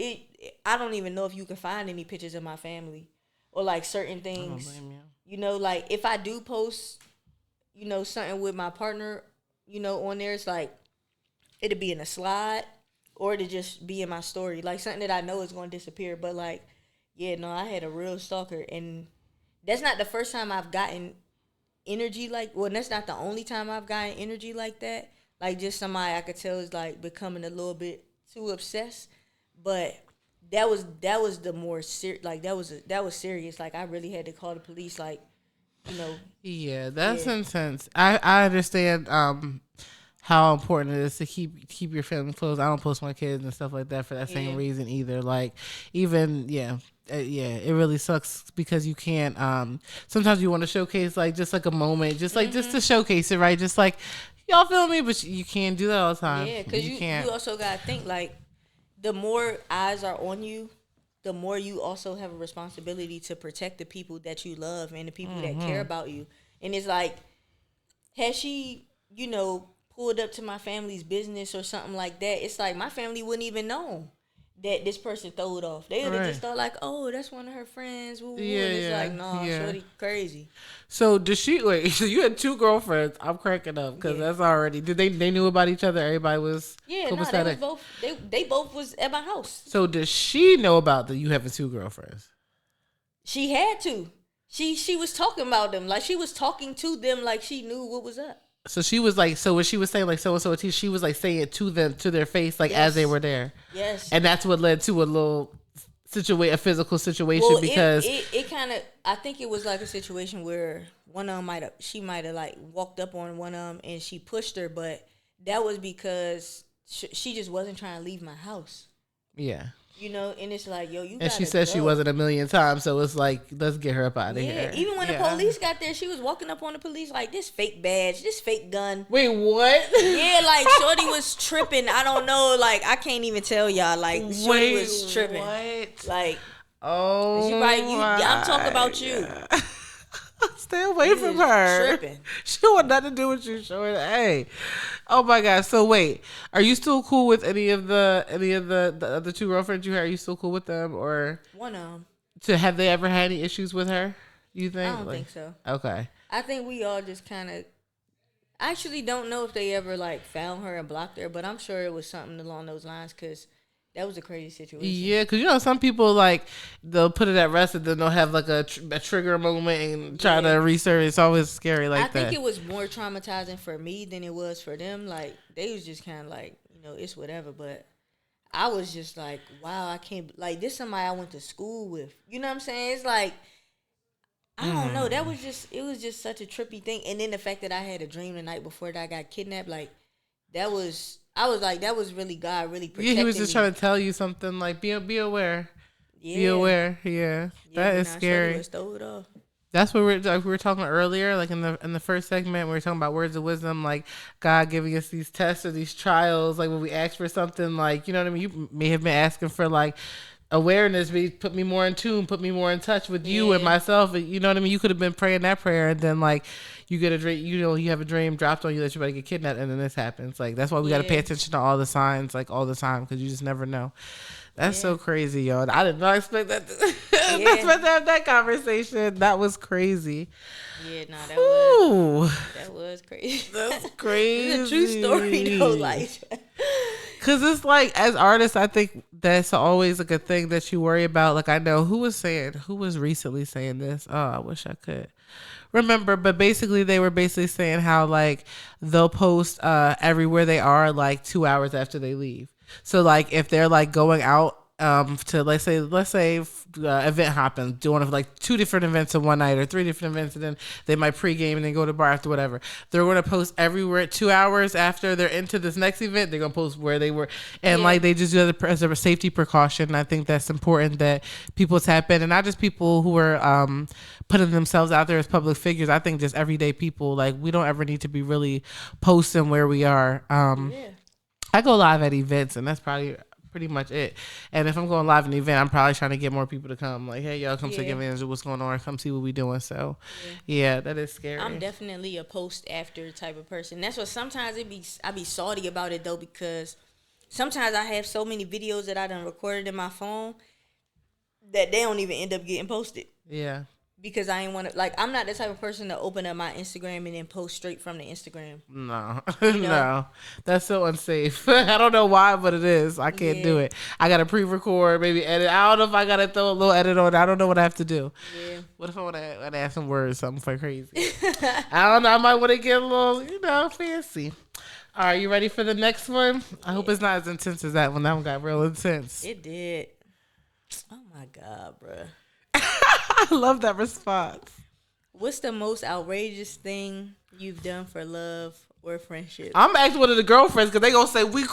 I don't even know if you can find any pictures of my family or like certain things. I don't blame you. You know, like if I do post, you know, something with my partner, you know, on there, it's like it'll be in a slide or it'll just be in my story, like something that I know is going to disappear. But like, yeah, no, I had a real stalker, and that's not the first time I've gotten energy like. Well, that's not the only time I've gotten energy like that. Like just somebody I could tell is like becoming a little bit too obsessed, but that was the more like that was serious. Like I really had to call the police. Like, you know.
Yeah, that's intense. I understand how important it is to keep your family close. I don't post my kids and stuff like that for that same reason either. Like even it really sucks because you can't. Sometimes you want to showcase like just like a moment, just like just to showcase it, right? Just like y'all feel me, but you can't do that all the time.
Yeah, because you also gotta think like the more eyes are on you, the more you also have a responsibility to protect the people that you love and the people that care about you. And it's like, had she, you know, pulled up to my family's business or something like that, it's like my family wouldn't even know that this person threw it off. They would have just thought like, oh, that's one of her friends. Woo, woo. And it's like, no, shorty crazy.
So did she wait? So you had two girlfriends? I'm cracking up because that's already. Did they knew about each other? Everybody was
they was both. They both was at my house.
So does she know about you having two girlfriends?
She had to. She was talking about them like she was talking to them like she knew what was up.
So she was like, so when she was saying like so and so, she was like saying it to them to their face like as they were there.
Yes.
And that's what led to a little a physical situation because
it kind of, I think it was like a situation where one of them she might have like walked up on one of them and she pushed her, but that was because she just wasn't trying to leave my house.
Yeah.
You know, and it's like, yo, you
and she said she wasn't a million times, so it's like, let's get her up out of here.
Even when the police got there, she was walking up on the police like, this fake badge, this fake gun.
Wait, what?
Yeah, like shorty was tripping. I don't know, like I can't even tell y'all. Like shorty was tripping.
What?
Like,
I'm
talking about you.
Stay away from her.
Tripping.
She want nothing to do with you, shorty. Hey. Oh my gosh. So wait, are you still cool with any of the other two girlfriends you had? Are you still cool with them, or
one of them?
So have they ever had any issues with her? You think?
I don't think so.
Okay.
I think we all just kind of. I actually don't know if they ever like found her and blocked her, but I'm sure it was something along those lines because that was a crazy situation.
Yeah, because you know some people like they'll put it at rest and then they'll have like a trigger moment and try to research. It's always scary like that.
I think it was more traumatizing for me than it was for them. Like they was just kind of like, you know, it's whatever. But I was just like, wow, I can't, like this somebody I went to school with. You know what I'm saying? It's like, I don't know. It was just such a trippy thing. And then the fact that I had a dream the night before that I got kidnapped, like I was like, that was really God really protecting me.
Yeah, he was just trying to tell you something like, be aware. Yeah. Be aware. Yeah. That is scary. That's what we were talking earlier, like in the first segment, we were talking about words of wisdom, like God giving us these tests or these trials, like when we ask for something, like, you know what I mean? You may have been asking for like awareness, put me more in tune, put me more in touch with you and myself. You know what I mean? You could have been praying that prayer and then like you get a dream, you know, you have a dream dropped on you that you're about to get kidnapped and then this happens. Like that's why we got to pay attention to all the signs, like all the time, because you just never know. That's so crazy, yo. I did not expect that to, expect to have that conversation. That was crazy.
Yeah, no, that was crazy.
That's crazy.
It's a true story though, like.
Cause it's like, as artists, I think that's always like a thing that you worry about. Like I know who was recently saying this. Oh, I wish I could remember, but basically they were basically saying how like they'll post everywhere they are like 2 hours after they leave. So like if they're like going out to let's say event hopping, doing like 2 different events in one night or 3 different events, and then they might pregame and then go to bar after whatever. They're going to post everywhere 2 hours after they're into this next event. They're going to post where they were, and like they just do it as a safety precaution. And I think that's important that people tap in, and not just people who are putting themselves out there as public figures. I think just everyday people, like we don't ever need to be really posting where we are. I go live at events, and that's pretty much it. And if I'm going live at an event, I'm probably trying to get more people to come. Like, hey, y'all, come take advantage of what's going on. Come see what we doing. So, yeah, that is scary.
I'm definitely a post after type of person. That's what sometimes I be salty about it though, because sometimes I have so many videos that I done recorded in my phone that they don't even end up getting posted.
Yeah.
Because I ain't want to, like, I'm not the type of person to open up my Instagram and then post straight from the Instagram.
No, no, that's so unsafe. I don't know why, but it is. I can't do it. I got to pre-record, maybe edit. I don't know if I got to throw a little edit on it. I don't know what I have to do. Yeah. What if I want to add some words, something for crazy? I don't know. I might want to get a little, fancy. All right, you ready for the next one? I hope it's not as intense as that one. That one got real intense.
It did. Oh, my God, bruh.
I love that response.
What's the most outrageous thing you've done for love or friendship?
I'm asking one of the girlfriends because they gonna say we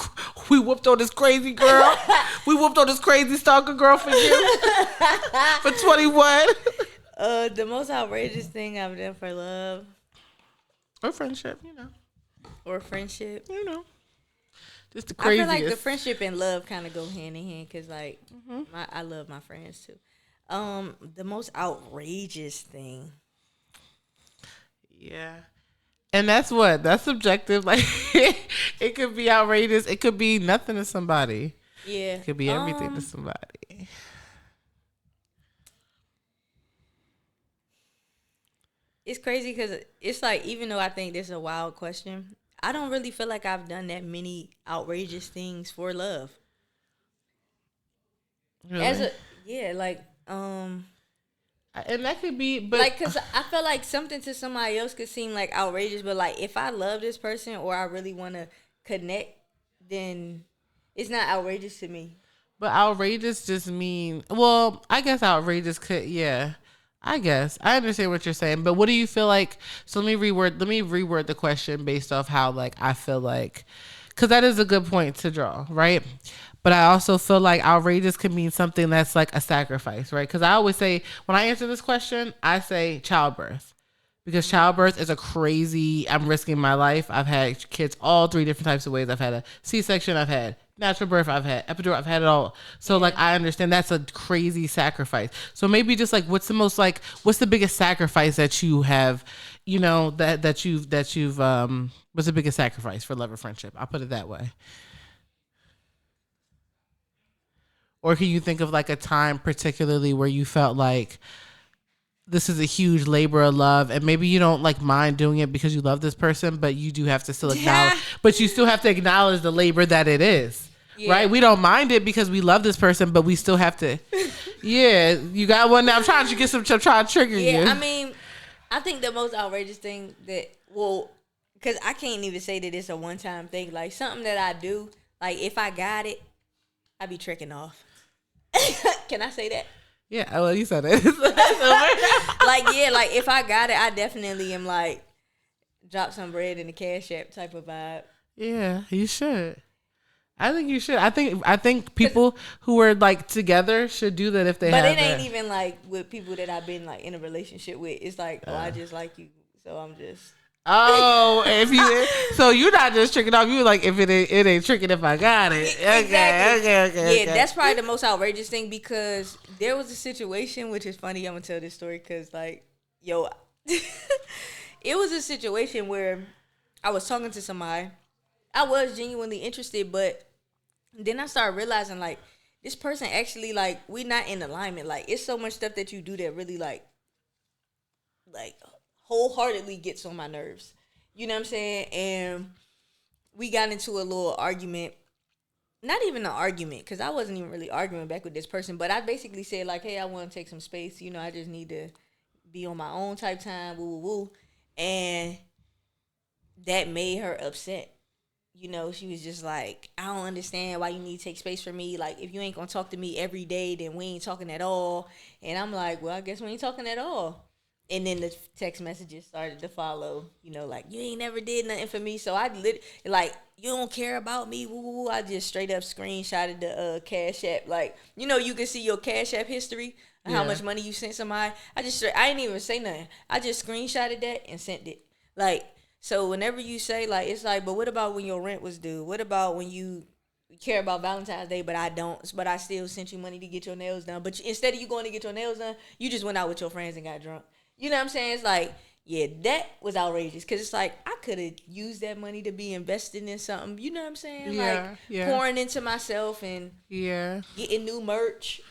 whooped on this crazy girl. We whooped on this crazy stalker girl for you for 21.
The most outrageous thing I've done for love
or friendship,
or friendship,
just the craziest.
I feel like the friendship and love kind of go hand in hand because like I love my friends too. The most outrageous thing.
Yeah. And that's subjective. Like it could be outrageous. It could be nothing to somebody.
Yeah.
It could be everything to somebody.
It's crazy because it's like, even though I think this is a wild question, I don't really feel like I've done that many outrageous things for love.
Really?
And
that could be, but
like, cause I feel like something to somebody else could seem like outrageous, but like if I love this person or I really want to connect, then it's not outrageous to me.
But outrageous just mean, well, I guess outrageous could, yeah. I guess I understand what you're saying, but what do you feel like? So let me reword the question based off how like I feel like, because that is a good point to draw, right? But I also feel like outrageous could mean something that's like a sacrifice, right? Because I always say when I answer this question, I say childbirth. Because childbirth is a crazy, I'm risking my life. I've had kids all three different types of ways. I've had a C-section, I've had natural birth, I've had epidural, I've had it all. So like I understand that's a crazy sacrifice. So maybe just like what's the biggest sacrifice that you have, that you've what's the biggest sacrifice for love or friendship? I'll put it that way. Or can you think of like a time particularly where you felt like this is a huge labor of love, and maybe you don't like mind doing it because you love this person, but you do have to still acknowledge, but you still have to acknowledge the labor that it is, right? We don't mind it because we love this person, but we still have to. Yeah, you got one now. I'm trying to trigger you.
Yeah, I mean, I think the most outrageous thing because I can't even say that it's a one-time thing. Like something that I do, like if I got it, I be tricking off. Can I say that?
Yeah, well, you said it.
like if I got it, I definitely am like drop some bread in the cash app type of vibe.
Yeah, you should. I think you should. I think people who are like together should do that if they have.
But it ain't even like with people that I've been like in a relationship with. It's like, I just like you, so I'm just.
Oh, so you're not just tricking off. You like if it ain't tricking if I got it.
Exactly.
Okay.
Yeah, that's probably the most outrageous thing because there was a situation, which is funny. I'm gonna tell this story because like, it was a situation where I was talking to somebody. I was genuinely interested, but then I started realizing like this person actually like we not in alignment. Like it's so much stuff that you do that really like wholeheartedly gets on my nerves. You know what I'm saying? And we got into a little argument. Not even an argument, because I wasn't even really arguing back with this person. But I basically said, like, hey, I want to take some space. I just need to be on my own type time, woo, woo, woo. And that made her upset. She was just like, I don't understand why you need to take space for me. Like, if you ain't going to talk to me every day, then we ain't talking at all. And I'm like, well, I guess we ain't talking at all. And then the text messages started to follow, like, you ain't never did nothing for me. So I like, you don't care about me. Woo, woo, woo. I just straight up screenshotted the Cash App. Like, you can see your Cash App history, how much money you sent somebody. I didn't even say nothing. I just screenshotted that and sent it. Like, so whenever you say, like, it's like, but what about when your rent was due? What about when you care about Valentine's Day, but I don't, but I still sent you money to get your nails done. But instead of you going to get your nails done, you just went out with your friends and got drunk. You know what I'm saying? It's like, yeah, that was outrageous. Because it's like, I could have used that money to be investing in something. You know what I'm saying? Pouring into myself and getting new merch.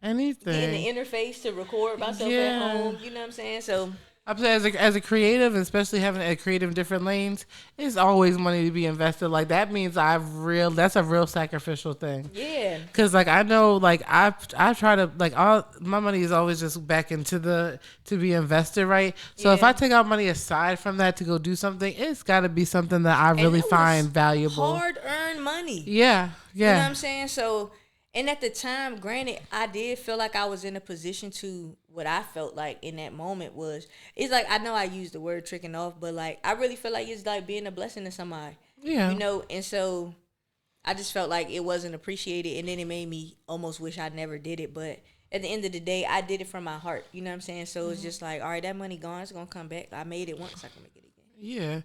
Anything.
Getting the interface to record myself at home. You know what I'm saying? So
I'm saying as a creative, especially having a creative in different lanes, it's always money to be invested. Like that means that's a real sacrificial thing.
Yeah.
Cause like I know, like I try to like all my money is always just back into to be invested, right? So if I take out money aside from that to go do something, it's got to be something that I really find valuable.
Hard earned money.
Yeah.
You know what I'm saying? So. And at the time, granted, I did feel like I was in a position to, what I felt like in that moment was, it's like, I know I used the word tricking off, but like, I really feel like it's like being a blessing to somebody.
Yeah.
And so I just felt like it wasn't appreciated, and then it made me almost wish I never did it. But at the end of the day, I did it from my heart. You know what I'm saying? So it's just like, all right, that money gone, it's going to come back. I made it once, I can make it again.
Yeah,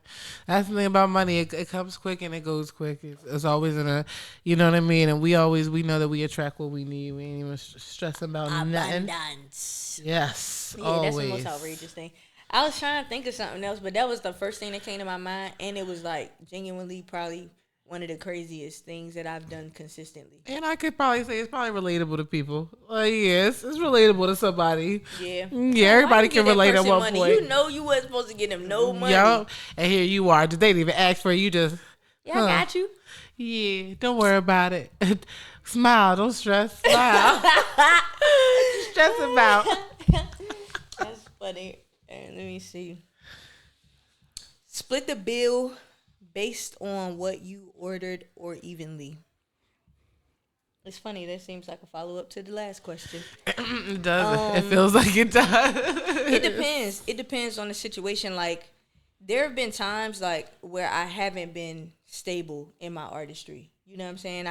that's the thing about money. It comes quick and it goes quick. It's always in a, you know what I mean. And we know that we attract what we need. We ain't even stressing about nothing.
Abundance.
Yes,
yeah,
always.
That's the most outrageous thing. I was trying to think of something else, but that was the first thing that came to my mind, and it was like genuinely probably one of the craziest things that I've done consistently.
And I could probably say it's probably relatable to people. Like, yes, it's relatable to somebody.
Yeah.
Yeah, everybody can relate at one
money.
point.
You know you wasn't supposed to get them no money.
Yup. And here you are. They didn't even ask for it. You just...
Yeah, I got you.
Yeah, don't worry about it. Smile. Don't stress. Smile. Stress about.
That's funny. And let me see. Split the bill based on what you ordered or evenly. It's funny. That seems like a follow up to the last question.
It does. It feels like it does.
It depends. It depends on the situation. Like, there have been times like where I haven't been stable in my artistry. You know what I'm saying?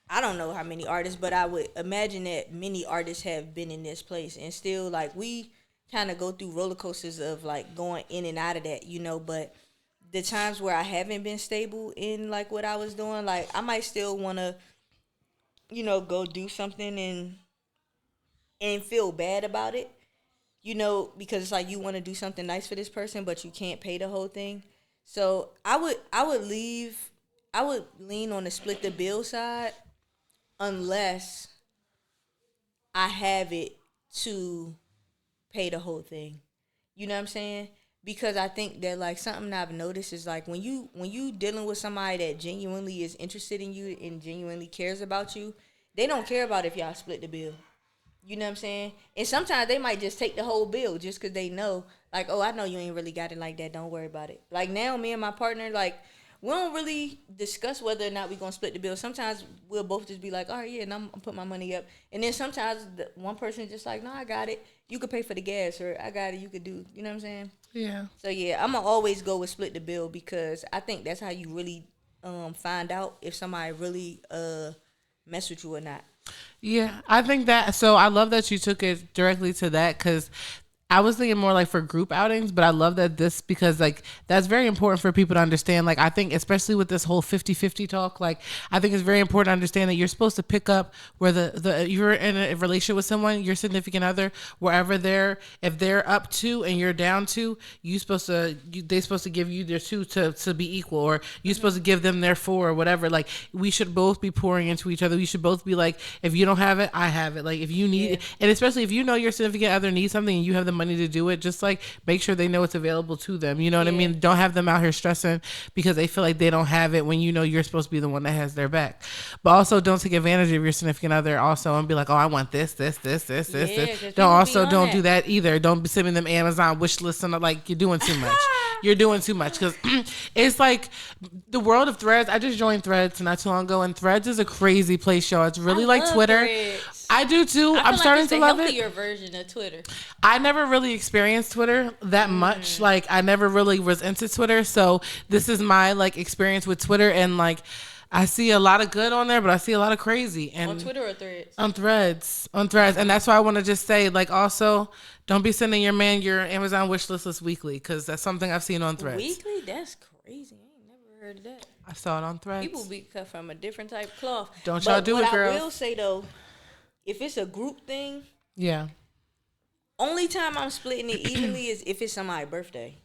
I don't know how many artists, but I would imagine that many artists have been in this place and still, like, we kind of go through roller coasters of like going in and out of that, you know. But the times where I haven't been stable in like what I was doing, like, I might still want to, you know, go do something and feel bad about it, you know, because it's like you want to do something nice for this person, but you can't pay the whole thing. So I would lean on the split the bill side unless I have it to pay the whole thing. You know what I'm saying? Because I think that, like, something I've noticed is, like, when you dealing with somebody that genuinely is interested in you and genuinely cares about you, they don't care about if y'all split the bill. You know what I'm saying? And sometimes they might just take the whole bill just because they know, like, oh, I know you ain't really got it like that. Don't worry about it. Like, now, me and my partner, like, we don't really discuss whether or not we're going to split the bill. Sometimes we'll both just be like, all right, yeah, and I'm going to put my money up. And then sometimes one person is just like, no, I got it. You could pay for the gas, or I got it. You could do, you know what I'm saying?
Yeah.
So, yeah, I'm going to always go with split the bill because I think that's how you really find out if somebody really mess with you or not.
Yeah, I think that. So I love that you took it directly to that because I was thinking more like for group outings, but I love that this because like that's very important for people to understand. Like I think especially with this whole 50-50 talk, like I think it's very important to understand that you're supposed to pick up where the you're in a relationship with someone, your significant other, wherever if they're up to and you're down to, they're supposed to give you their two to be equal, or you're supposed to give them their four or whatever. Like we should both be pouring into each other. We should both be like, if you don't have it, I have it. Like if you need it, and especially if you know your significant other needs something and you have the money to do it, just like make sure they know it's available to them. You know what I mean? Don't have them out here stressing because they feel like they don't have it when you know you're supposed to be the one that has their back. But also don't take advantage of your significant other also and be like, oh, I want this. Don't do that either. Don't be sending them Amazon wish lists and like you're doing too much. You're doing too much because it's like the world of Threads. I just joined Threads not too long ago, and Threads is a crazy place, y'all. It's really like Twitter.
Threads.
I do too. I'm starting to love it.
It's a healthier version of Twitter.
I never really experienced Twitter that much. Like I never really was into Twitter. So this is my like experience with Twitter, and like I see a lot of good on there, but I see a lot of crazy. And
on Twitter or Threads? On
Threads. And that's why I want to just say, like, also don't be sending your man your Amazon wish list weekly, because that's something I've seen on Threads.
Weekly? That's crazy. I ain't never heard of that.
I saw it on Threads.
People be cut from a different type of cloth.
Don't y'all do it, girls.
I will say though, if it's a group thing,
yeah.
Only time I'm splitting it evenly is if it's somebody's birthday.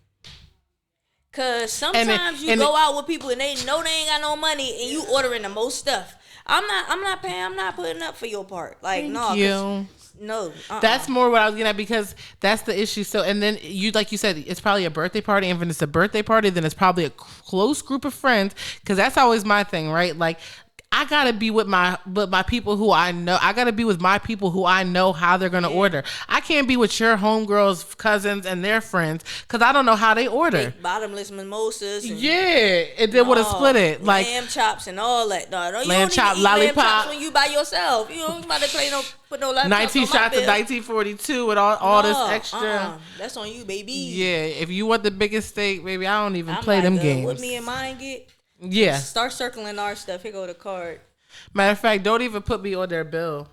Cause sometimes you go out with people and they know they ain't got no money and you ordering the most stuff. I'm not paying. I'm not putting up for your part. Like no.
That's more what I was getting at, because that's the issue. So, and then like you said, it's probably a birthday party. And if it's a birthday party, then it's probably a close group of friends. Because that's always my thing, right? Like, I gotta be with my people who I know. I gotta be with my people who I know how they're gonna order. I can't be with your homegirls, cousins, and their friends because I don't know how they order.
Big bottomless mimosas. And
then would have split it like
lamb chops and all that. No,
lamb chop, lollipop.
Lamb chops when you by yourself. You don't about to play put no lamb
19
chops on
shots of 1942 with all this extra.
That's on you, baby.
Yeah, if you want the biggest steak, baby, I don't even play them games.
What me and mine get.
Yeah.
Start circling our stuff. Here go the card.
Matter of fact, don't even put me on their bill.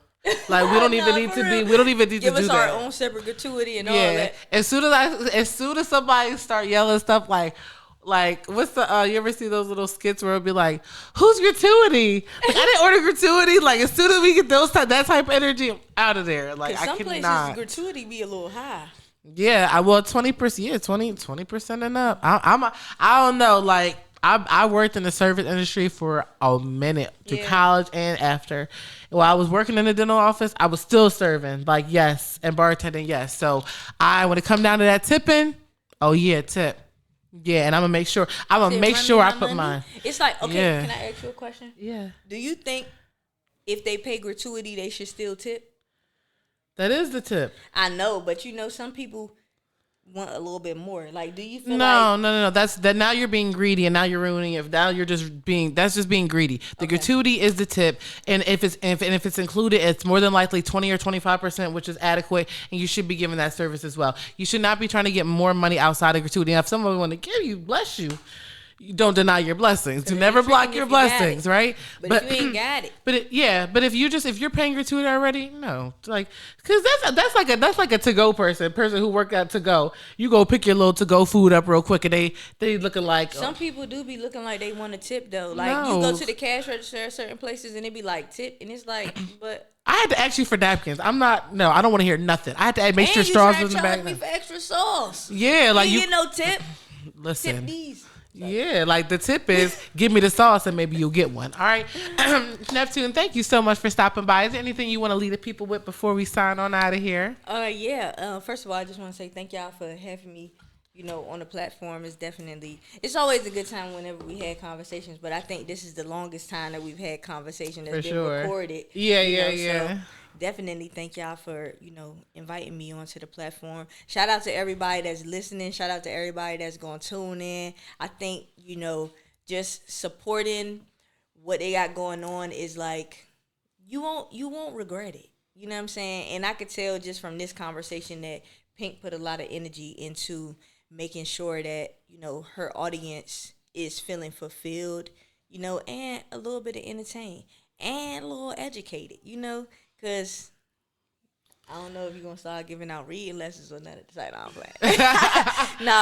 Like we don't even need to be. We don't even need to do that.
Give us our own separate gratuity and all that.
As soon as somebody start yelling stuff like what's the you ever see those little skits where it'll be like, who's gratuity? Like I didn't order gratuity. Like as soon as we get that type of energy, I'm out of there. Like I cannot. Some places
gratuity be a little high.
Yeah, 20%. Yeah, 20% and up. I don't know. Like. I worked in the service industry for a minute through college and after. While I was working in the dental office, I was still serving, like yes, and bartending, yes. So when it come down to that tipping, tip. Yeah, and I'm gonna make sure I put mine.
It's like, okay, can I ask you a question?
Yeah.
Do you think if they pay gratuity, they should still tip?
That is the tip.
I know, but some people, want a little bit more? Like, do you feel
No. That's that. Now you're being greedy, and now you're ruining it. Now you're just being. That's just being greedy. The gratuity is the tip, and if it's included, it's more than likely 20 or 25%, which is adequate, and you should be giving that service as well. You should not be trying to get more money outside of gratuity. Now, if someone want to give you, bless you. You don't deny your blessings. Do never block your blessings, right?
But if you ain't got it.
But if you're paying gratuity already, no, like, because that's like a to go person who work out to go. You go pick your little to go food up real quick, and they looking like
some people do be looking like they want a tip though. Like you go to the cash register at certain places and it be like tip, and it's like, but
I had to ask you for napkins. I don't want to hear nothing. I had to make sure straws was in the bag.
Me for extra sauce.
Yeah, like
you get no tip.
Listen.
Tip these.
Yeah, like the tip is give me the sauce and maybe you'll get one. All right. Neptune, thank you so much for stopping by. Is there anything you want to leave the people with before we sign on out of here?
First of all, I just want to say thank y'all for having me, on the platform. It's always a good time whenever we had conversations, but I think this is the longest time that we've had conversation that's been recorded.
Yeah.
So definitely thank y'all for, inviting me onto the platform. Shout out to everybody that's listening. Shout out to everybody that's going to tune in. I think, just supporting what they got going on is like, you won't regret it. You know what I'm saying? And I could tell just from this conversation that Pink put a lot of energy into making sure that, her audience is feeling fulfilled, and a little bit of entertained and a little educated, because I don't know if you're going to start giving out reading lessons or nothing. I'm playing.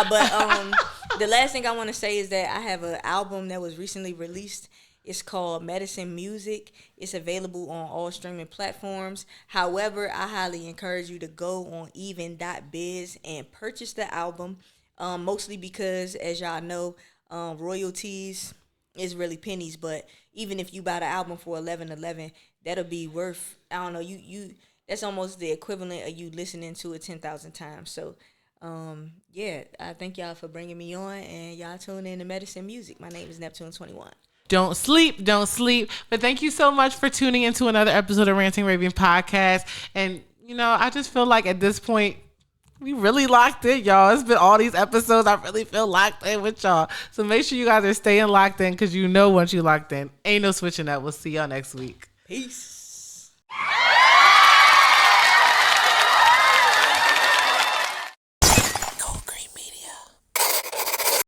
But the last thing I want to say is that I have an album that was recently released. It's called Medicine Music. It's available on all streaming platforms. However, I highly encourage you to go on even.biz and purchase the album, mostly because, as y'all know, royalties is really pennies. But even if you buy the album for $11.11, that'll be worth, I don't know, you that's almost the equivalent of you listening to it 10,000 times. So, I thank y'all for bringing me on, and y'all tune in to Medicine Music. My name is NEPTUNE XXI.
Don't sleep. But thank you so much for tuning into another episode of Ranting Raving Podcast. And, I just feel like at this point, we really locked in, y'all. It's been all these episodes. I really feel locked in with y'all. So make sure you guys are staying locked in, because once you locked in, ain't no switching up. We'll see y'all next week.
Peace.